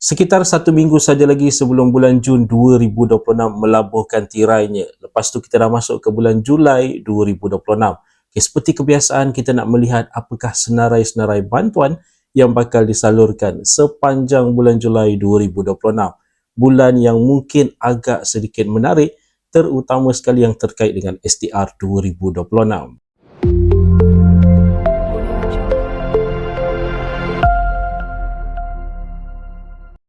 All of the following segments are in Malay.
Sekitar 1 minggu saja lagi sebelum bulan Jun 2026 melabuhkan tirainya. Lepas tu kita dah masuk ke bulan Julai 2026. Okay, seperti kebiasaan kita nak melihat apakah senarai-senarai bantuan yang bakal disalurkan sepanjang bulan Julai 2026. Bulan yang mungkin agak sedikit menarik, terutama sekali yang terkait dengan STR 2026.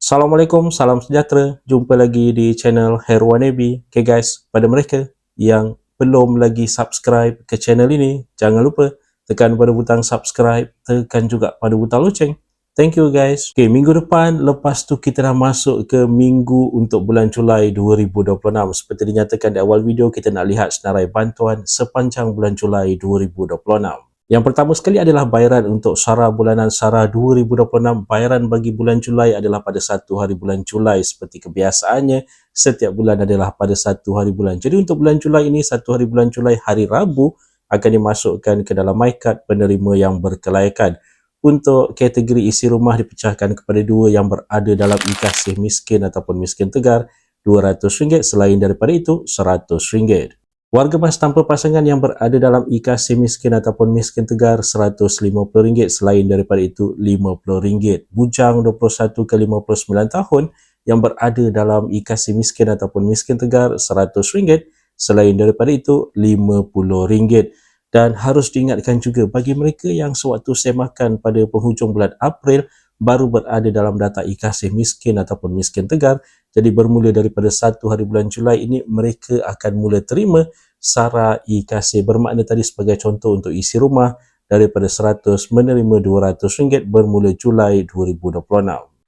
Assalamualaikum, salam sejahtera. Jumpa lagi di channel Herwanebi. Okay guys, pada mereka yang belum lagi subscribe ke channel ini, jangan lupa tekan pada butang subscribe, tekan juga pada butang loceng. Thank you guys. Okay, minggu depan lepas tu kita dah masuk ke minggu untuk bulan Julai 2026. Seperti dinyatakan di awal video, kita nak lihat senarai bantuan sepanjang bulan Julai 2026. Yang pertama sekali adalah bayaran untuk SARA bulanan SARA 2026. Bayaran bagi bulan Julai adalah pada 1 hari bulan Julai. Seperti kebiasaannya, setiap bulan adalah pada 1 hari bulan. Jadi untuk bulan Julai ini, 1 hari bulan Julai, hari Rabu akan dimasukkan ke dalam MyCard penerima yang berkelayakan. Untuk kategori isi rumah dipecahkan kepada dua yang berada dalam e-Kasih miskin ataupun miskin tegar, RM200. Selain daripada itu, RM100. Warga mas tanpa pasangan yang berada dalam e-Kasih miskin ataupun miskin tegar RM150. Selain daripada itu RM50. Bujang 21 ke 59 tahun yang berada dalam e-Kasih miskin ataupun miskin tegar RM100. Selain daripada itu RM50. Dan harus diingatkan juga bagi mereka yang sewaktu semakan pada penghujung bulan April baru berada dalam data e-Kasih miskin ataupun miskin tegar. Jadi bermula daripada 1 hari bulan Julai ini, mereka akan mula terima SARA e-Kasih. Bermakna tadi sebagai contoh untuk isi rumah, daripada RM100 menerima RM200 bermula Julai 2026.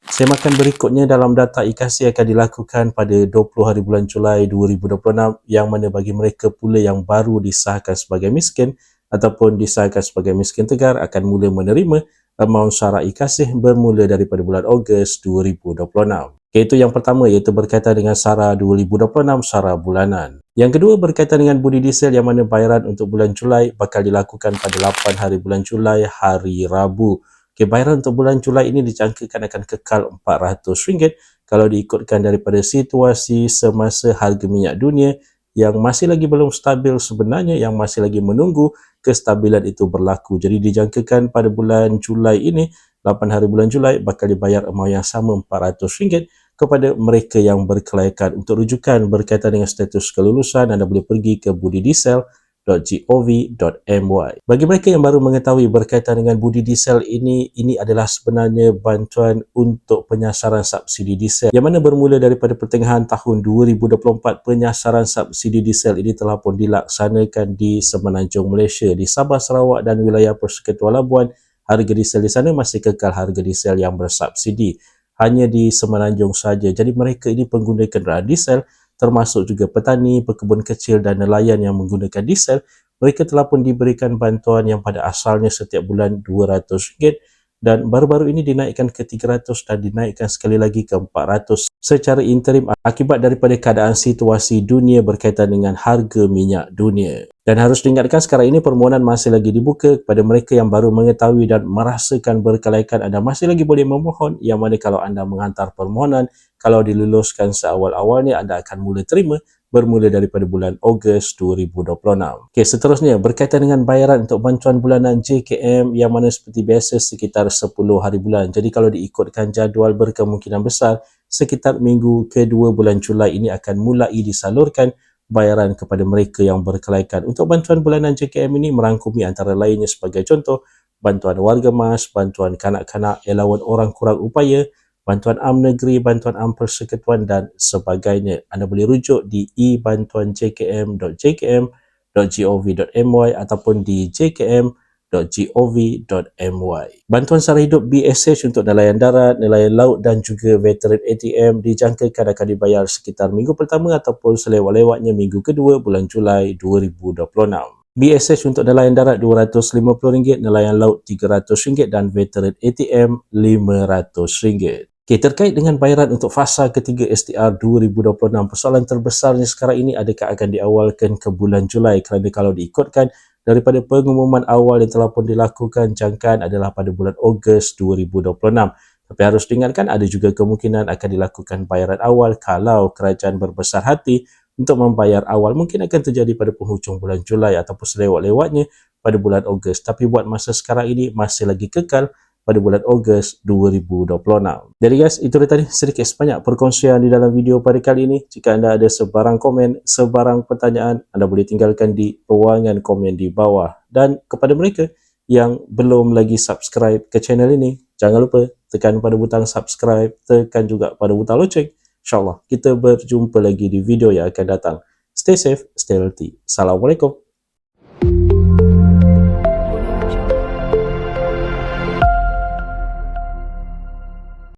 Semakan berikutnya dalam data e-Kasih akan dilakukan pada 20 hari bulan Julai 2026, yang mana bagi mereka pula yang baru disahkan sebagai miskin ataupun disahkan sebagai miskin tegar akan mula menerima amaun SARA e-Kasih bermula daripada bulan Ogos 2026. Itu yang pertama, iaitu berkaitan dengan SARA 2026, SARA bulanan. Yang kedua berkaitan dengan budi diesel, yang mana bayaran untuk bulan Julai bakal dilakukan pada 8 hari bulan Julai, hari Rabu. Bayaran untuk bulan Julai ini dijangkakan akan kekal RM400 kalau diikutkan daripada situasi semasa harga minyak dunia yang masih lagi belum stabil sebenarnya, yang masih lagi menunggu kestabilan itu berlaku. Jadi dijangkakan pada bulan Julai ini, 8 hari bulan Julai, bakal dibayar amaun yang sama RM400 kepada mereka yang berkelayakan. Untuk rujukan berkaitan dengan status kelulusan, anda boleh pergi ke budidiesel.gov.my. Bagi mereka yang baru mengetahui berkaitan dengan budi diesel ini adalah sebenarnya bantuan untuk penyasaran subsidi diesel, yang mana bermula daripada pertengahan tahun 2024. Penyasaran subsidi diesel ini telah pun dilaksanakan di Semenanjung Malaysia, di Sabah, Sarawak dan wilayah Persekutuan Labuan. Harga diesel di sana masih kekal harga diesel yang bersubsidi, hanya di Semenanjung saja. Jadi mereka ini pengguna kenderaan diesel, termasuk juga petani, pekebun kecil dan nelayan yang menggunakan diesel. Mereka telah pun diberikan bantuan yang pada asalnya setiap bulan RM200 dan baru-baru ini dinaikkan ke RM300 dan dinaikkan sekali lagi ke RM400 secara interim akibat daripada keadaan situasi dunia berkaitan dengan harga minyak dunia. Dan harus diingatkan sekarang ini permohonan masih lagi dibuka kepada mereka yang baru mengetahui dan merasakan berkelayakan. Anda masih lagi boleh memohon, yang mana kalau anda menghantar permohonan, kalau diluluskan seawal-awalnya, anda akan mula terima bermula daripada bulan Ogos 2026. Seterusnya berkaitan dengan bayaran untuk bantuan bulanan JKM, yang mana seperti biasa sekitar 10 hari bulan. Jadi kalau diikutkan jadual, berkemungkinan besar sekitar minggu kedua bulan Julai ini akan mulai disalurkan bayaran kepada mereka yang berkelayakan. Untuk bantuan bulanan JKM ini merangkumi antara lainnya sebagai contoh bantuan warga mas, bantuan kanak-kanak, allowance orang kurang upaya, bantuan am negeri, bantuan am persekutuan dan sebagainya. Anda boleh rujuk di e-bantuan.jkm.gov.my ataupun di jkm.gov.my. Bantuan sara hidup BSH untuk nelayan darat, nelayan laut dan juga veteran ATM dijangkakan akan dibayar sekitar minggu pertama ataupun selewat-lewatnya minggu kedua bulan Julai 2026. BSH untuk nelayan darat RM250, nelayan laut RM300 dan veteran ATM RM500. Terkait dengan bayaran untuk fasa ketiga STR 2026, persoalan terbesarnya sekarang ini adakah akan diawalkan ke bulan Julai, kerana kalau diikutkan daripada pengumuman awal yang telah pun dilakukan, jangkaan adalah pada bulan Ogos 2026. Tapi harus diingatkan ada juga kemungkinan akan dilakukan bayaran awal kalau kerajaan berbesar hati untuk membayar awal. Mungkin akan terjadi pada penghujung bulan Julai ataupun selewat-lewatnya pada bulan Ogos. Tapi buat masa sekarang ini masih lagi kekal pada bulan Ogos 2026. Jadi guys, itu dia tadi sedikit sebanyak perkongsian di dalam video pada kali ini. Jika anda ada sebarang komen, sebarang pertanyaan, anda boleh tinggalkan di ruangan komen di bawah. Dan kepada mereka yang belum lagi subscribe ke channel ini, jangan lupa tekan pada butang subscribe, tekan juga pada butang loceng. InsyaAllah kita berjumpa lagi di video yang akan datang. Stay safe, stay healthy. Assalamualaikum.